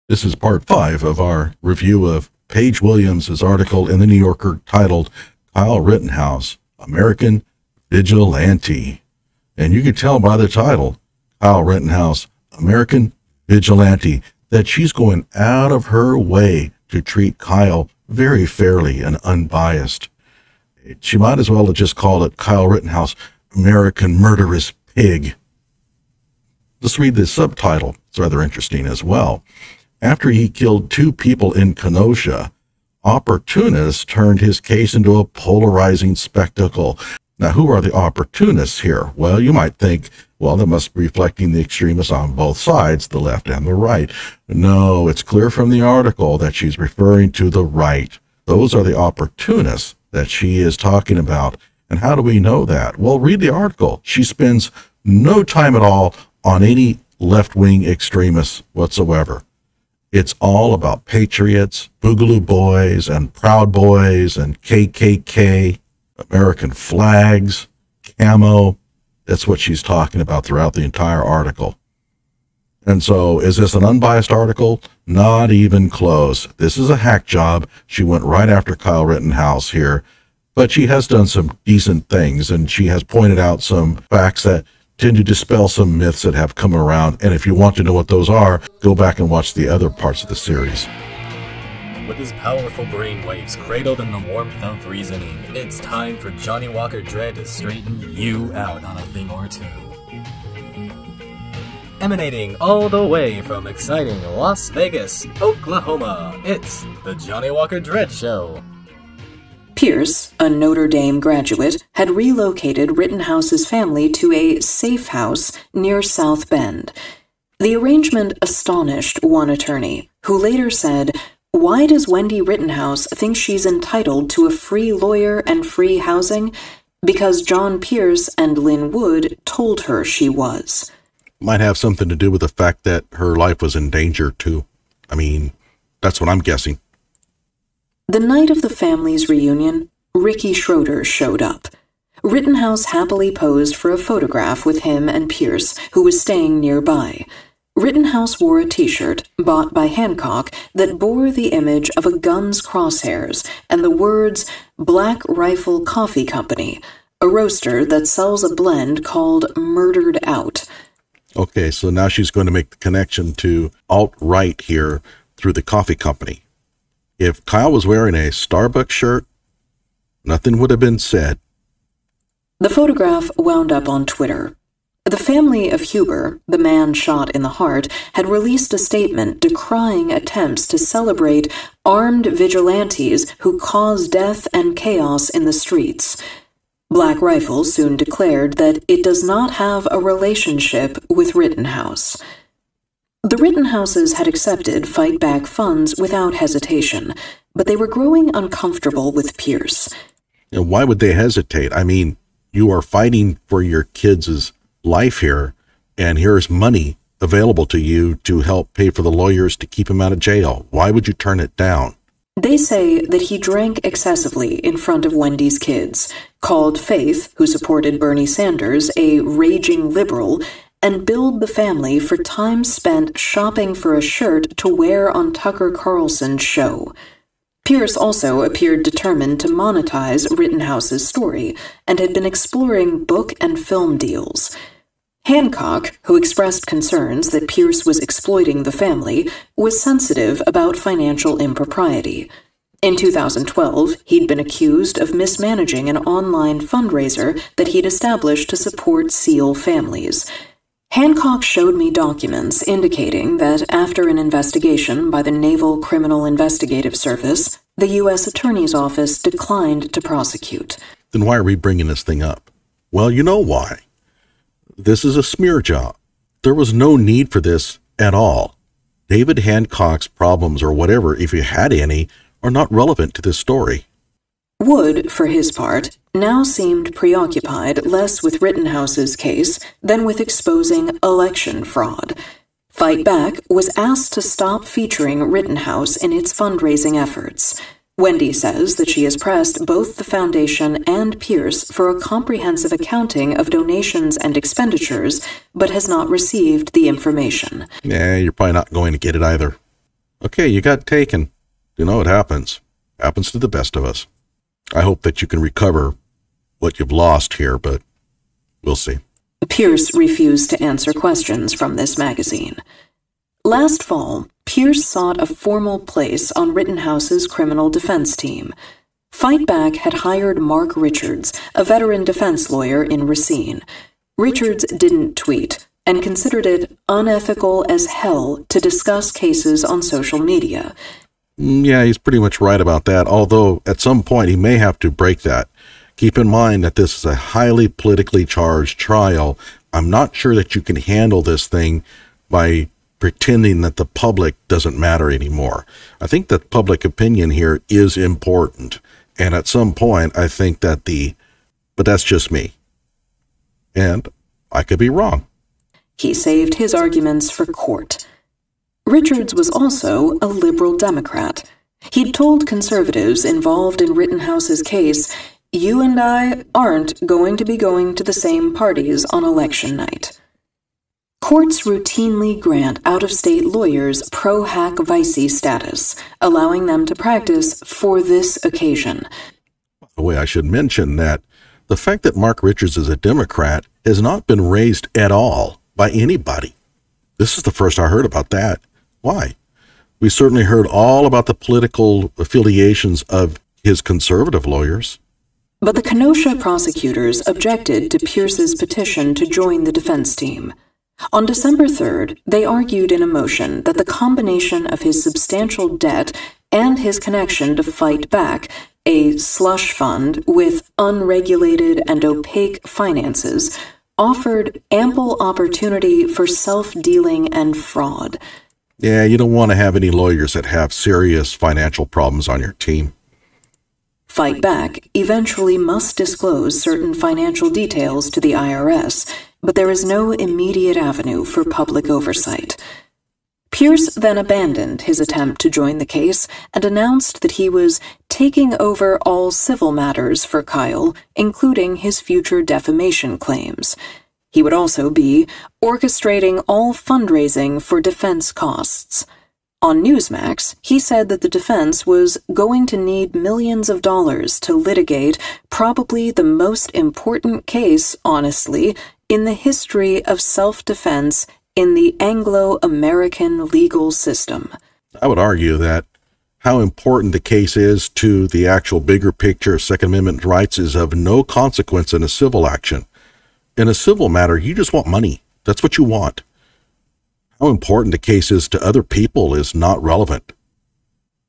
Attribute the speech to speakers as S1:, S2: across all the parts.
S1: This is part 5 of our review of Paige Williams' article in the New Yorker titled Kyle Rittenhouse, American Vigilante. And you can tell by the title, Kyle Rittenhouse, American Vigilante, that she's going out of her way to treat Kyle very fairly and unbiased. She might as well have just called it Kyle Rittenhouse, American Murderous Pig. Let's read the subtitle. It's rather interesting as well. After he killed 2 people in Kenosha, opportunists turned his case into a polarizing spectacle. Now, who are the opportunists here? Well, you might think, well, that must be reflecting the extremists on both sides, the left and the right. No, it's clear from the article that she's referring to the right. Those are the opportunists that she is talking about. And how do we know that? Well, read the article. She spends no time at all on any left-wing extremists whatsoever. It's all about patriots, Boogaloo Boys, and Proud Boys, and KKK, American flags, camo. That's what she's talking about throughout the entire article. And so, is this an unbiased article? Not even close. This is a hack job. She went right after Kyle Rittenhouse here. But she has done some decent things, and she has pointed out some facts that tend to dispel some myths that have come around. And if you want to know what those are, go back and watch the other parts of the series.
S2: With his powerful brainwaves cradled in the warmth of reasoning, it's time for Johnnie Walker Dredd to straighten you out on a thing or two. Emanating all the way from exciting Las Vegas, Oklahoma, it's the Johnnie Walker Dredd Show.
S3: Pierce, a Notre Dame graduate, had relocated Rittenhouse's family to a safe house near South Bend. The arrangement astonished one attorney, who later said, "Why does Wendy Rittenhouse think she's entitled to a free lawyer and free housing? Because John Pierce and Lynn Wood told her she was."
S1: Might have something to do with the fact that her life was in danger, too. I mean, that's what I'm guessing.
S3: The night of the family's reunion, Ricky Schroeder showed up. Rittenhouse happily posed for a photograph with him and Pierce, who was staying nearby. Rittenhouse wore a t-shirt, bought by Hancock, that bore the image of a gun's crosshairs and the words Black Rifle Coffee Company, a roaster that sells a blend called Murdered Out.
S1: Okay, so now she's going to make the connection to alt-right here through the coffee company. If Kyle was wearing a Starbucks shirt, nothing would have been said.
S3: The photograph wound up on Twitter. The family of Huber, the man shot in the heart, had released a statement decrying attempts to celebrate armed vigilantes who cause death and chaos in the streets. Black Rifle soon declared that it does not have a relationship with Rittenhouse. The Rittenhouses had accepted Fight Back funds without hesitation, but they were growing uncomfortable with Pierce.
S1: And why would they hesitate? I mean, you are fighting for your kids' life here, and here's money available to you to help pay for the lawyers to keep him out of jail. Why would you turn it down?
S3: They say that he drank excessively in front of Wendy's kids, called Faith, who supported Bernie Sanders, a raging liberal, and billed the family for time spent shopping for a shirt to wear on Tucker Carlson's show. Pierce also appeared determined to monetize Rittenhouse's story and had been exploring book and film deals. Hancock, who expressed concerns that Pierce was exploiting the family, was sensitive about financial impropriety. In 2012, he'd been accused of mismanaging an online fundraiser that he'd established to support SEAL families. Hancock showed me documents indicating that after an investigation by the Naval Criminal Investigative Service, the U.S. Attorney's Office declined to prosecute.
S1: Then why are we bringing this thing up? Well, you know why. This is a smear job. There was no need for this at all. David Hancock's problems, or whatever, if he had any, are not relevant to this story.
S3: Wood, for his part, now seemed preoccupied less with Rittenhouse's case than with exposing election fraud. Fight Back was asked to stop featuring Rittenhouse in its fundraising efforts. Wendy says that she has pressed both the foundation and Pierce for a comprehensive accounting of donations and expenditures, but has not received the information.
S1: Yeah, you're probably not going to get it either. Okay, you got taken. You know, it happens. Happens to the best of us. I hope that you can recover what you've lost here, but we'll see.
S3: Pierce refused to answer questions from this magazine. Last fall, Pierce sought a formal place on Rittenhouse's criminal defense team. Fight Back had hired Mark Richards, a veteran defense lawyer in Racine. Richards didn't tweet and considered it unethical as hell to discuss cases on social media.
S1: Yeah, he's pretty much right about that, although at some point he may have to break that. Keep in mind that this is a highly politically charged trial. I'm not sure that you can handle this thing by pretending that the public doesn't matter anymore. I think that public opinion here is important. And at some point, I think that but that's just me. And I could be wrong.
S3: He saved his arguments for court. Richards was also a liberal Democrat. He'd told conservatives involved in Rittenhouse's case, "You and I aren't going to be going to the same parties on election night." Courts routinely grant out-of-state lawyers pro-hac vice status, allowing them to practice for this occasion.
S1: By the way, I should mention that the fact that Mark Richards is a Democrat has not been raised at all by anybody. This is the first I heard about that. Why? We certainly heard all about the political affiliations of his conservative lawyers.
S3: But the Kenosha prosecutors objected to Pierce's petition to join the defense team. On December 3rd, they argued in a motion that the combination of his substantial debt and his connection to Fight Back, a slush fund with unregulated and opaque finances, offered ample opportunity for self-dealing and fraud.
S1: Yeah, you don't want to have any lawyers that have serious financial problems on your team.
S3: Fight Back eventually must disclose certain financial details to the IRS, but there is no immediate avenue for public oversight. Pierce then abandoned his attempt to join the case and announced that he was taking over all civil matters for Kyle, including his future defamation claims. He would also be orchestrating all fundraising for defense costs. On Newsmax, he said that the defense was going to need millions of dollars to litigate probably the most important case, honestly, in the history of self-defense in the Anglo-American legal system.
S1: I would argue that how important the case is to the actual bigger picture of Second Amendment rights is of no consequence in a civil action. In a civil matter, you just want money. That's what you want. How important the case is to other people is not relevant.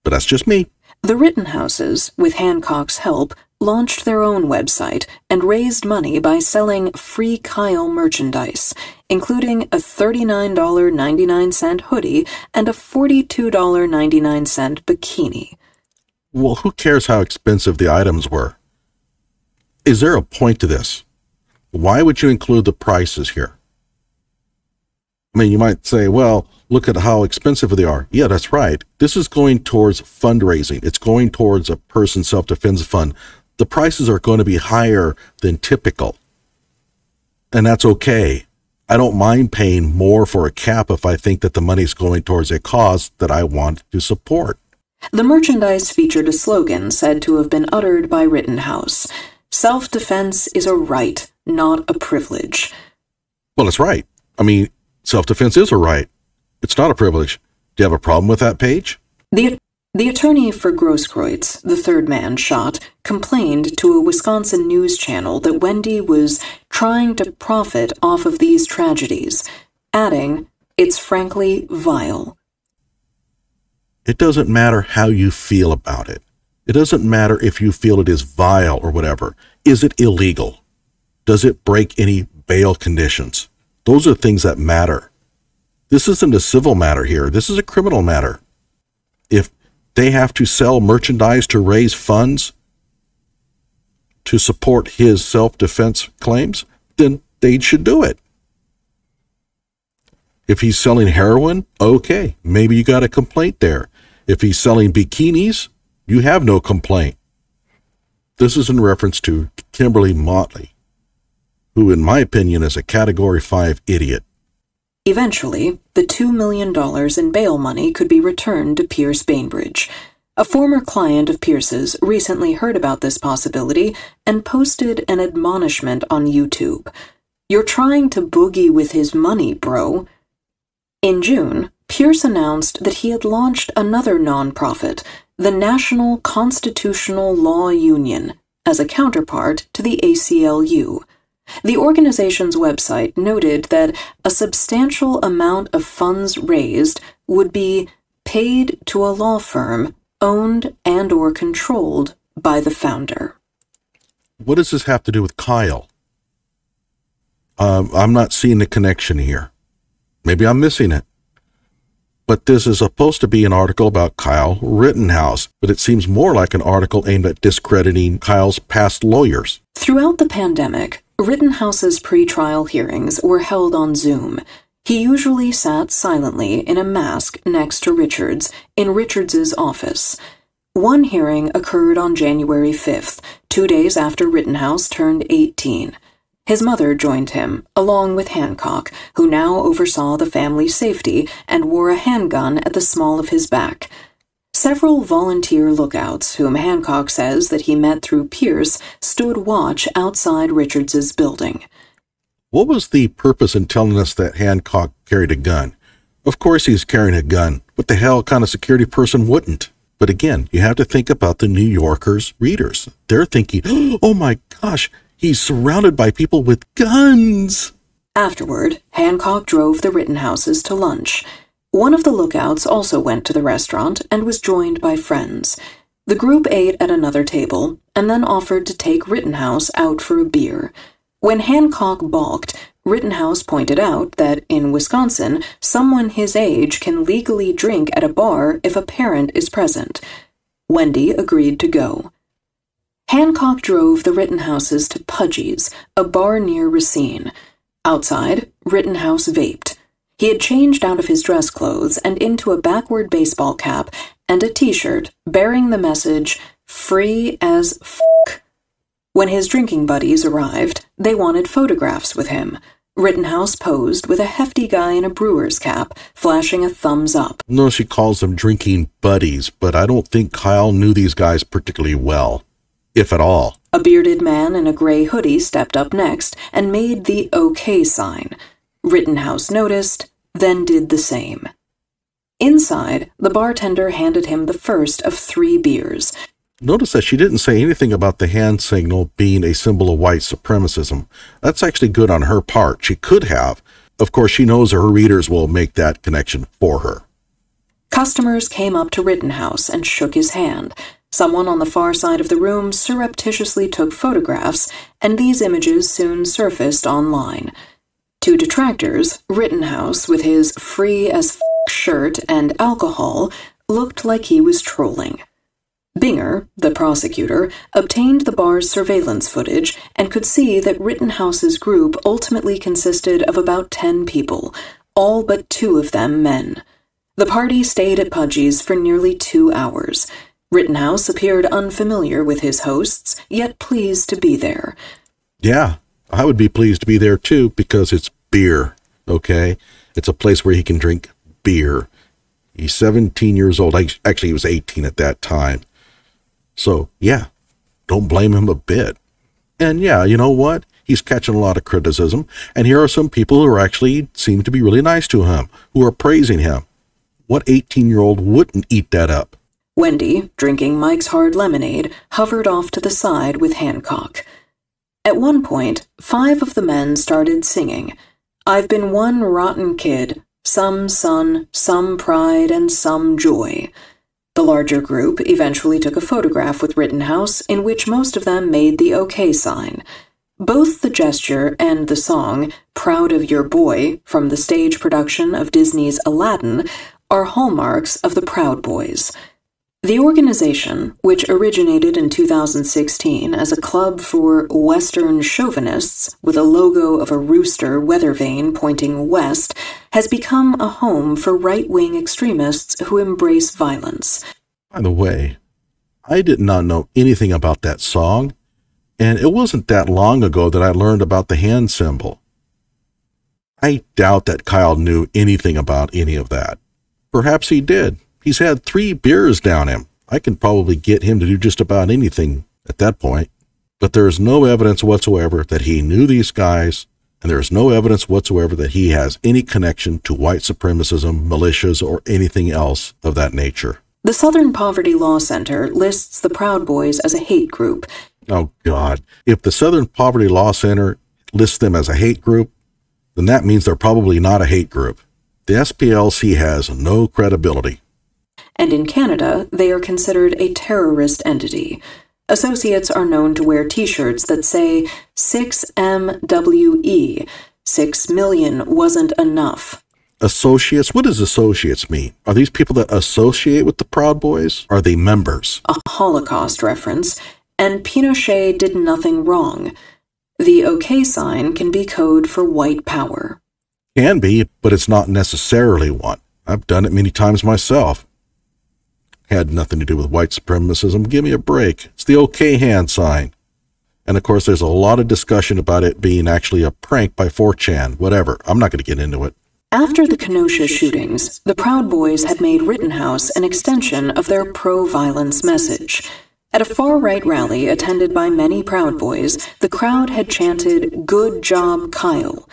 S1: But that's just me.
S3: The Rittenhouses, with Hancock's help, launched their own website and raised money by selling free Kyle merchandise, including a $39.99 hoodie and a $42.99 bikini.
S1: Well, who cares how expensive the items were? Is there a point to this? Why would you include the prices here? I mean, you might say, well, look at how expensive they are. Yeah, that's right. This is going towards fundraising. It's going towards a person's self-defense fund. The prices are going to be higher than typical. And that's okay. I don't mind paying more for a cap if I think that the money is going towards a cause that I want to support.
S3: The merchandise featured a slogan said to have been uttered by Rittenhouse: "Self-defense is a right, not a privilege."
S1: Well, it's right. I mean, self-defense is a right. It's not a privilege. Do you have a problem with that, Paige?
S3: The attorney for Grosskreutz, the third man shot, complained to a Wisconsin news channel that Wendy was trying to profit off of these tragedies, adding, "It's frankly vile."
S1: It doesn't matter how you feel about it. It doesn't matter if you feel it is vile or whatever. Is it illegal? Does it break any bail conditions? Those are things that matter. This isn't a civil matter here. This is a criminal matter. If they have to sell merchandise to raise funds to support his self-defense claims, then they should do it. If he's selling heroin, okay, maybe you got a complaint there. If he's selling bikinis, you have no complaint. This is in reference to Kimberly Motley, who in my opinion is a Category 5 idiot.
S3: Eventually, the $2 million in bail money could be returned to Pierce Bainbridge. A former client of Pierce's recently heard about this possibility and posted an admonishment on YouTube. "You're trying to boogie with his money, bro." In June, Pierce announced that he had launched another nonprofit, the National Constitutional Law Union, as a counterpart to the ACLU. The organization's website noted that a substantial amount of funds raised would be paid to a law firm owned and/or controlled by the founder.
S1: What does this have to do with Kyle? I'm not seeing the connection here. Maybe I'm missing it. But this is supposed to be an article about Kyle Rittenhouse, but it seems more like an article aimed at discrediting Kyle's past lawyers.
S3: Throughout the pandemic, Rittenhouse's pretrial hearings were held on Zoom. He usually sat silently in a mask next to Richards in Richards's office. One hearing occurred on January 5th, 2 days after Rittenhouse turned 18. His mother joined him, along with Hancock, who now oversaw the family's safety and wore a handgun at the small of his back. Several volunteer lookouts, whom Hancock says that he met through Pierce, stood watch outside Richards's building.
S1: What was the purpose in telling us that Hancock carried a gun? Of course he's carrying a gun. What the hell kind of security person wouldn't? But again, you have to think about the New Yorker's readers. They're thinking, oh my gosh, he's surrounded by people with guns.
S3: Afterward, Hancock drove the Rittenhouses to lunch. One of the lookouts also went to the restaurant and was joined by friends. The group ate at another table and then offered to take Rittenhouse out for a beer. When Hancock balked, Rittenhouse pointed out that in Wisconsin, someone his age can legally drink at a bar if a parent is present. Wendy agreed to go. Hancock drove the Rittenhouses to Pudgy's, a bar near Racine. Outside, Rittenhouse vaped. He had changed out of his dress clothes and into a backward baseball cap and a t-shirt bearing the message, "Free as f***." When his drinking buddies arrived, they wanted photographs with him. Rittenhouse posed with a hefty guy in a brewer's cap, flashing a thumbs up.
S1: No, she calls them drinking buddies, but I don't think Kyle knew these guys particularly well, if at all.
S3: A bearded man in a gray hoodie stepped up next and made the OK sign. Rittenhouse noticed, then did the same. Inside, the bartender handed him the first of 3 beers.
S1: Notice that she didn't say anything about the hand signal being a symbol of white supremacism. That's actually good on her part. She could have. Of course, she knows her readers will make that connection for her.
S3: Customers came up to Rittenhouse and shook his hand. Someone on the far side of the room surreptitiously took photographs, and these images soon surfaced online. To detractors, Rittenhouse, with his free as f*** shirt and alcohol, looked like he was trolling. Binger, the prosecutor, obtained the bar's surveillance footage and could see that Rittenhouse's group ultimately consisted of about 10 people, all but 2 of them men. The party stayed at Pudgy's for nearly 2 hours. Rittenhouse appeared unfamiliar with his hosts, yet pleased to be there.
S1: Yeah, I would be pleased to be there too, because it's beer, okay? It's a place where he can drink beer. He's 17 years old. Actually, he was 18 at that time. So, yeah, don't blame him a bit. And yeah, you know what? He's catching a lot of criticism, and here are some people who actually seem to be really nice to him, who are praising him. What 18-year-old wouldn't eat that up?
S3: Wendy, drinking Mike's Hard Lemonade, hovered off to the side with Hancock. At one point, 5 of the men started singing, "I've been one rotten kid, some son, some pride, and some joy." The larger group eventually took a photograph with Rittenhouse, in which most of them made the OK sign. Both the gesture and the song, "Proud of Your Boy," from the stage production of Disney's Aladdin, are hallmarks of the Proud Boys. The organization, which originated in 2016 as a club for Western chauvinists with a logo of a rooster weather vane pointing west, has become a home for right-wing extremists who embrace violence.
S1: By the way, I did not know anything about that song, and it wasn't that long ago that I learned about the hand symbol. I doubt that Kyle knew anything about any of that. Perhaps he did. He's had 3 beers down him. I can probably get him to do just about anything at that point. But there is no evidence whatsoever that he knew these guys, and there is no evidence whatsoever that he has any connection to white supremacism, militias, or anything else of that nature.
S3: The Southern Poverty Law Center lists the Proud Boys as a hate group.
S1: Oh, God. If the Southern Poverty Law Center lists them as a hate group, then that means they're probably not a hate group. The SPLC has no credibility.
S3: And in Canada, they are considered a terrorist entity. Associates are known to wear T-shirts that say 6MWE, 6 million wasn't enough.
S1: Associates? What does associates mean? Are these people that associate with the Proud Boys? Are they members?
S3: A Holocaust reference, and Pinochet did nothing wrong. The OK sign can be code for white power.
S1: Can be, but it's not necessarily one. I've done it many times myself. Had nothing to do with white supremacism. Give me a break. It's the OK hand sign. And of course, there's a lot of discussion about it being actually a prank by 4chan. Whatever. I'm not going to get into it.
S3: After the Kenosha shootings, the Proud Boys had made Rittenhouse an extension of their pro-violence message. At a far-right rally attended by many Proud Boys, the crowd had chanted, "Good job, Kyle."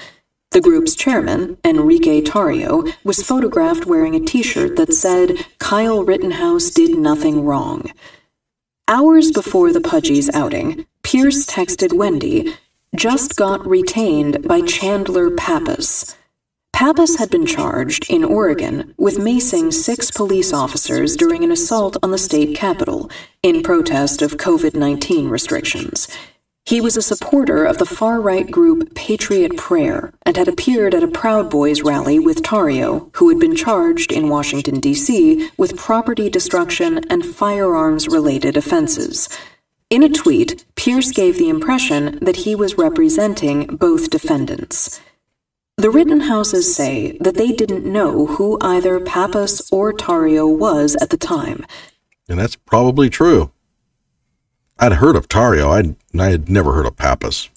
S3: The group's chairman, Enrique Tarrio, was photographed wearing a T-shirt that said, "Kyle Rittenhouse did nothing wrong." Hours before the Pudgy's outing, Pierce texted Wendy, "Just got retained by Chandler Pappas." Pappas had been charged, in Oregon, with macing 6 police officers during an assault on the state capitol, in protest of COVID-19 restrictions. He was a supporter of the far-right group Patriot Prayer and had appeared at a Proud Boys rally with Tarrio, who had been charged in Washington, D.C. with property destruction and firearms-related offenses. In a tweet, Pierce gave the impression that he was representing both defendants. The Rittenhouses say that they didn't know who either Pappas or Tarrio was at the time.
S1: And that's probably true. I'd heard of Tarrio, I had never heard of Pappas.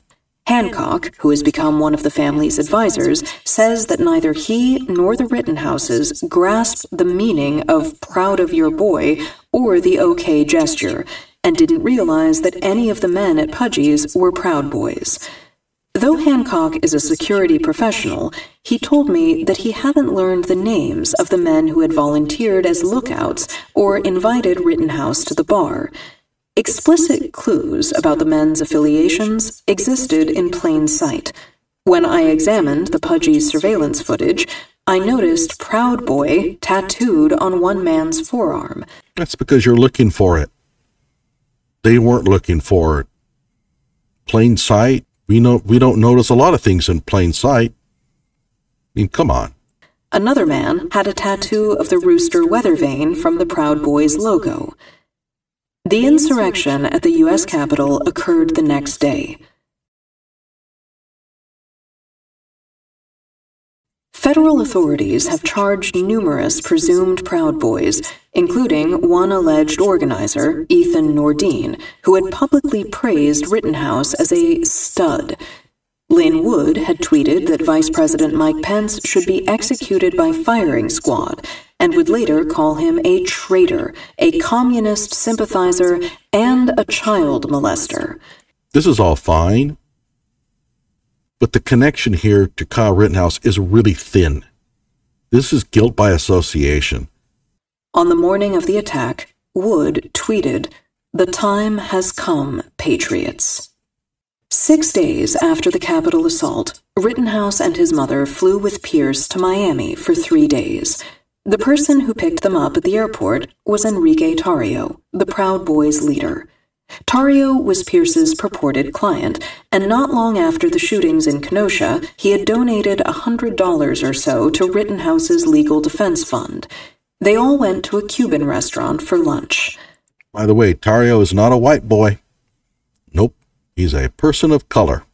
S3: Hancock, who has become one of the family's advisors, says that neither he nor the Rittenhouses grasped the meaning of "proud of your boy" or the OK gesture, and didn't realize that any of the men at Pudgy's were Proud Boys. Though Hancock is a security professional, he told me that he hadn't learned the names of the men who had volunteered as lookouts or invited Rittenhouse to the bar. Explicit clues about the men's affiliations existed in plain sight. When I examined the Pudgy's surveillance footage, I noticed Proud Boy tattooed on one man's forearm.
S1: That's because you're looking for it. They weren't looking for it. Plain sight? We don't notice a lot of things in plain sight. I mean, come on.
S3: Another man had a tattoo of the rooster weather vane from the Proud Boys logo. The insurrection at the U.S. Capitol occurred the next day. Federal authorities have charged numerous presumed Proud Boys, including one alleged organizer, Ethan Nordine, who had publicly praised Rittenhouse as a stud. Lynn Wood had tweeted that Vice President Mike Pence should be executed by firing squad, and would later call him a traitor, a communist sympathizer, and a child molester.
S1: This is all fine, but the connection here to Kyle Rittenhouse is really thin. This is guilt by association.
S3: On the morning of the attack, Wood tweeted, "The time has come, patriots." 6 days after the Capitol assault, Rittenhouse and his mother flew with Pierce to Miami for 3 days. The person who picked them up at the airport was Enrique Tarrio, the Proud Boys leader. Tarrio was Pierce's purported client, and not long after the shootings in Kenosha, he had donated $100 or so to Rittenhouse's legal defense fund. They all went to a Cuban restaurant for lunch.
S1: By the way, Tarrio is not a white boy. Nope, he's a person of color.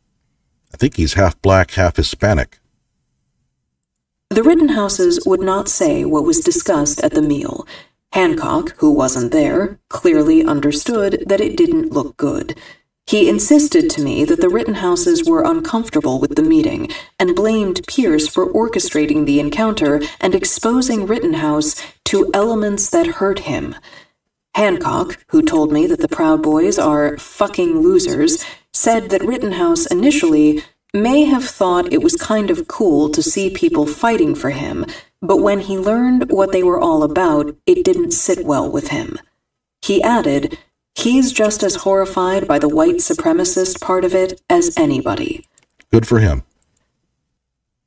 S1: I think he's half black, half Hispanic.
S3: The Rittenhouses would not say what was discussed at the meal. Hancock, who wasn't there, clearly understood that it didn't look good. He insisted to me that the Rittenhouses were uncomfortable with the meeting and blamed Pierce for orchestrating the encounter and exposing Rittenhouse to elements that hurt him. Hancock, who told me that the Proud Boys are fucking losers, said that Rittenhouse initially may have thought it was kind of cool to see people fighting for him, but when he learned what they were all about, it didn't sit well with him. He added, "He's just as horrified by the white supremacist part of it as anybody."
S1: Good for him.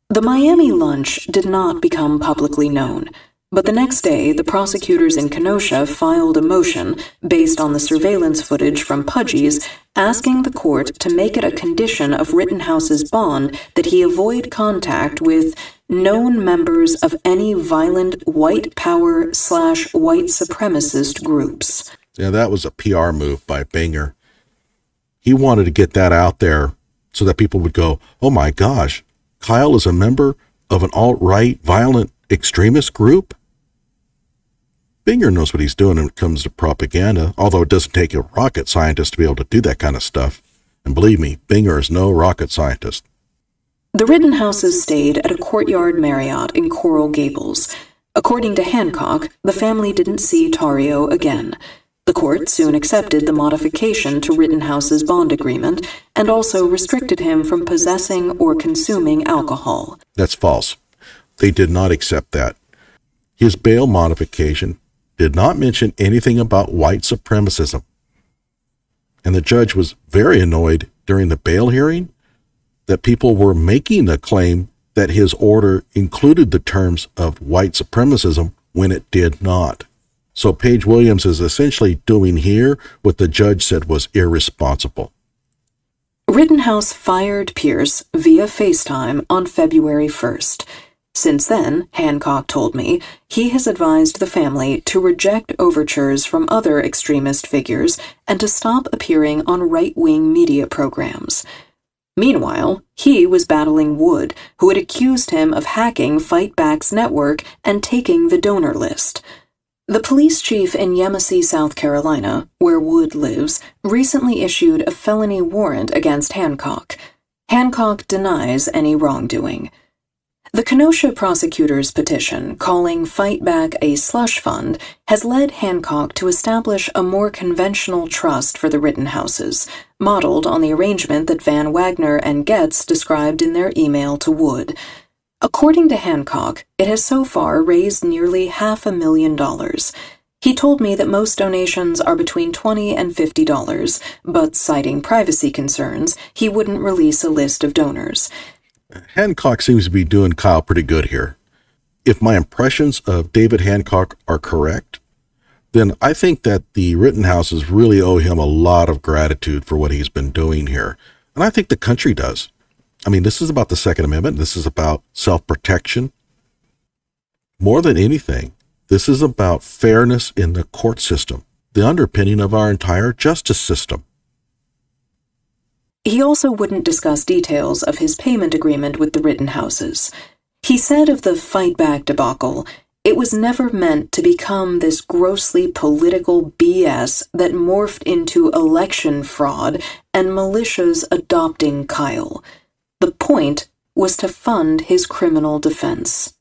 S3: The Miami lunch did not become publicly known, but the next day the prosecutors in Kenosha filed a motion based on the surveillance footage from Pudgy's asking the court to make it a condition of Rittenhouse's bond that he avoid contact with known members of any violent white power/white supremacist groups.
S1: Yeah, that was a PR move by Binger. He wanted to get that out there so that people would go, oh my gosh, Kyle is a member of an alt-right violent extremist group? Binger knows what he's doing when it comes to propaganda, although it doesn't take a rocket scientist to be able to do that kind of stuff. And believe me, Binger is no rocket scientist.
S3: The Rittenhouses stayed at a Courtyard Marriott in Coral Gables. According to Hancock, the family didn't see Tarrio again. The court soon accepted the modification to Rittenhouse's bond agreement and also restricted him from possessing or consuming alcohol.
S1: That's false. They did not accept that. His bail modification did not mention anything about white supremacism. And the judge was very annoyed during the bail hearing that people were making the claim that his order included the terms of white supremacism when it did not. So Paige Williams is essentially doing here what the judge said was irresponsible.
S3: Rittenhouse fired Pierce via FaceTime on February 1st. Since then, Hancock told me, he has advised the family to reject overtures from other extremist figures and to stop appearing on right-wing media programs. Meanwhile, he was battling Wood, who had accused him of hacking Fight Back's network and taking the donor list. The police chief in Yemassee, South Carolina, where Wood lives, recently issued a felony warrant against Hancock. Hancock denies any wrongdoing. The Kenosha prosecutor's petition, calling Fight Back a slush fund, has led Hancock to establish a more conventional trust for the Rittenhouses, modeled on the arrangement that Van Wagner and Getz described in their email to Wood. According to Hancock, it has so far raised nearly $500,000. He told me that most donations are between $20 and $50, but citing privacy concerns, he wouldn't release a list of donors.
S1: Hancock seems to be doing Kyle pretty good here. If my impressions of David Hancock are correct, then I think that the Rittenhouses really owe him a lot of gratitude for what he's been doing here. And I think the country does. I mean, this is about the Second Amendment. This is about self-protection. More than anything, this is about fairness in the court system, the underpinning of our entire justice system.
S3: He also wouldn't discuss details of his payment agreement with the Rittenhouses. He said of the Fight Back debacle, it was never meant to become this grossly political BS that morphed into election fraud and militias adopting Kyle. The point was to fund his criminal defense.